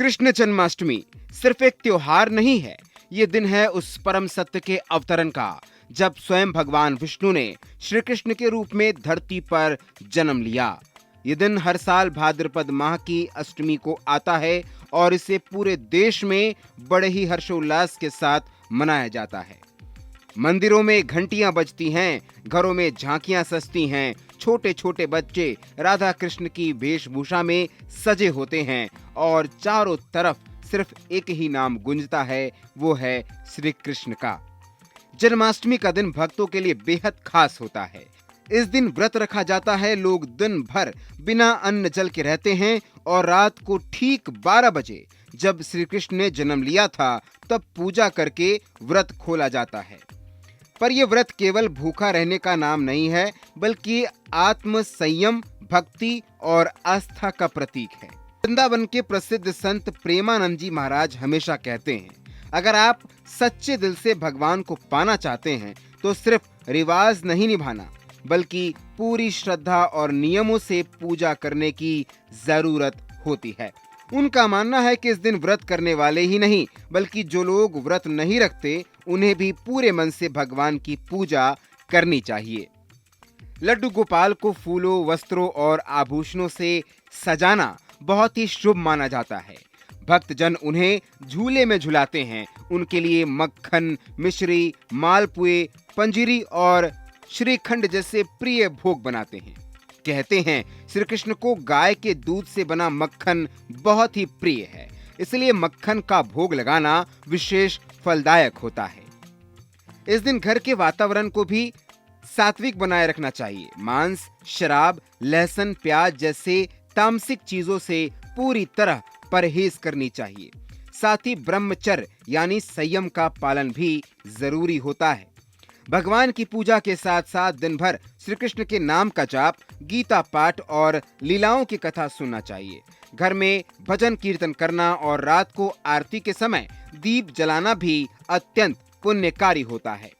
कृष्ण जन्माष्टमी सिर्फ एक त्योहार नहीं है, ये दिन है उस परम सत्य के अवतरण का जब स्वयं भगवान विष्णु ने श्री कृष्ण के रूप में धरती पर जन्म लिया। ये दिन हर साल भाद्रपद माह की अष्टमी को आता है और इसे पूरे देश में बड़े ही हर्षोल्लास के साथ मनाया जाता है। मंदिरों में घंटियां बजती हैं, घरों में झांकियां सजती हैं, छोटे छोटे बच्चे राधा कृष्ण की वेशभूषा में सजे होते हैं और चारों तरफ सिर्फ एक ही नाम गूंजता है, वो है श्री कृष्ण का। जन्माष्टमी का दिन भक्तों के लिए बेहद खास होता है। इस दिन व्रत रखा जाता है, लोग दिन भर बिना अन्न जल के रहते हैं और रात को ठीक 12 बजे जब श्री कृष्ण ने जन्म लिया था तब पूजा करके व्रत खोला जाता है। पर यह व्रत केवल भूखा रहने का नाम नहीं है, बल्कि आत्म संयम, भक्ति और आस्था का प्रतीक है। वृंदावन के प्रसिद्ध संत प्रेमानंद जी महाराज हमेशा कहते हैं, अगर आप सच्चे दिल से भगवान को पाना चाहते हैं तो सिर्फ रिवाज नहीं निभाना, बल्कि पूरी श्रद्धा और नियमों से पूजा करने की जरूरत होती है। उनका मानना है कि इस दिन व्रत करने वाले ही नहीं, बल्कि जो लोग व्रत नहीं रखते उन्हें भी पूरे मन से भगवान की पूजा करनी चाहिए। लड्डू गोपाल को फूलों, वस्त्रों और आभूषणों से सजाना बहुत ही शुभ माना जाता है। भक्तजन उन्हें झूले में झुलाते हैं, उनके लिए मक्खन, मिश्री, मालपुए, पंजीरी और श्रीखंड जैसे प्रिय भोग बनाते हैं। कहते हैं श्री कृष्ण को गाय के दूध से बना मक्खन बहुत ही प्रिय है, इसलिए मक्खन का भोग लगाना विशेष फलदायक होता है। इस दिन घर के वातावरण को भी सात्विक बनाए रखना चाहिए। मांस, शराब, लहसुन, प्याज जैसे तामसिक चीजों से पूरी तरह परहेज करनी चाहिए। साथ ही ब्रह्मचर्य यानी संयम का पालन भी जरूरी होता है। भगवान की पूजा के साथ साथ दिन भर श्री कृष्ण के नाम का जाप, गीता पाठ और लीलाओं की कथा सुनना चाहिए। घर में भजन कीर्तन करना और रात को आरती के समय दीप जलाना भी अत्यंत पुण्यकारी होता है।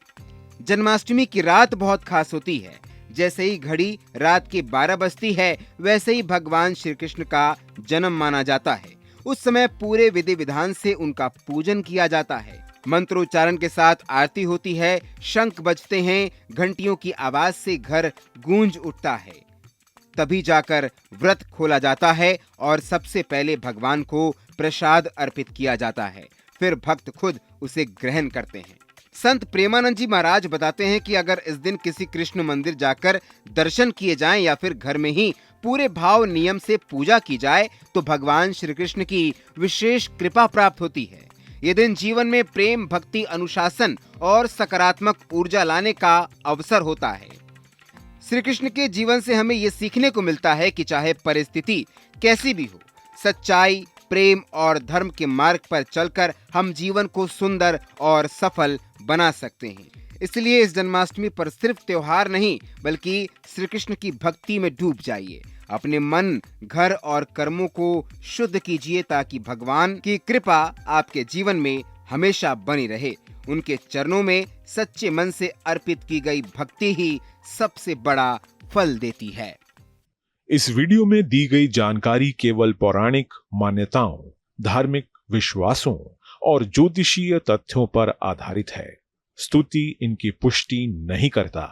जन्माष्टमी की रात बहुत खास होती है। जैसे ही घड़ी रात के 12 बजती है, वैसे ही भगवान श्री कृष्ण का जन्म माना जाता है। उस समय पूरे विधि विधान से उनका पूजन किया जाता है। मंत्रोच्चारण के साथ आरती होती है, शंख बजते हैं, घंटियों की आवाज से घर गूंज उठता है। तभी जाकर व्रत खोला जाता है और सबसे पहले भगवान को प्रसाद अर्पित किया जाता है, फिर भक्त खुद उसे ग्रहण करते हैं। संत प्रेमानंद जी महाराज बताते हैं कि अगर इस दिन किसी कृष्ण मंदिर जाकर दर्शन किए जाएं या फिर घर में ही पूरे भाव नियम से पूजा की जाए तो भगवान श्री कृष्ण की विशेष कृपा प्राप्त होती है। ये दिन जीवन में प्रेम, भक्ति, अनुशासन और सकारात्मक ऊर्जा लाने का अवसर होता है। श्री कृष्ण के जीवन से हमें ये सीखने को मिलता है कि चाहे परिस्थिति कैसी भी हो, सच्चाई, प्रेम और धर्म के मार्ग पर चलकर हम जीवन को सुंदर और सफल बना सकते हैं। इसलिए इस जन्माष्टमी पर सिर्फ त्योहार नहीं, बल्कि श्री कृष्ण की भक्ति में डूब जाइए। अपने मन, घर और कर्मों को शुद्ध कीजिए ताकि भगवान की कृपा आपके जीवन में हमेशा बनी रहे। उनके चरणों में सच्चे मन से अर्पित की गई भक्ति ही सबसे बड़ा फल देती है। इस वीडियो में दी गई जानकारी केवल पौराणिक मान्यताओं, धार्मिक विश्वासों और ज्योतिषीय तथ्यों पर आधारित है। स्तुति इनकी पुष्टि नहीं करता।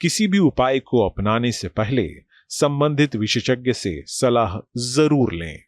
किसी भी उपाय को अपनाने से पहले संबंधित विशेषज्ञ से सलाह जरूर लें।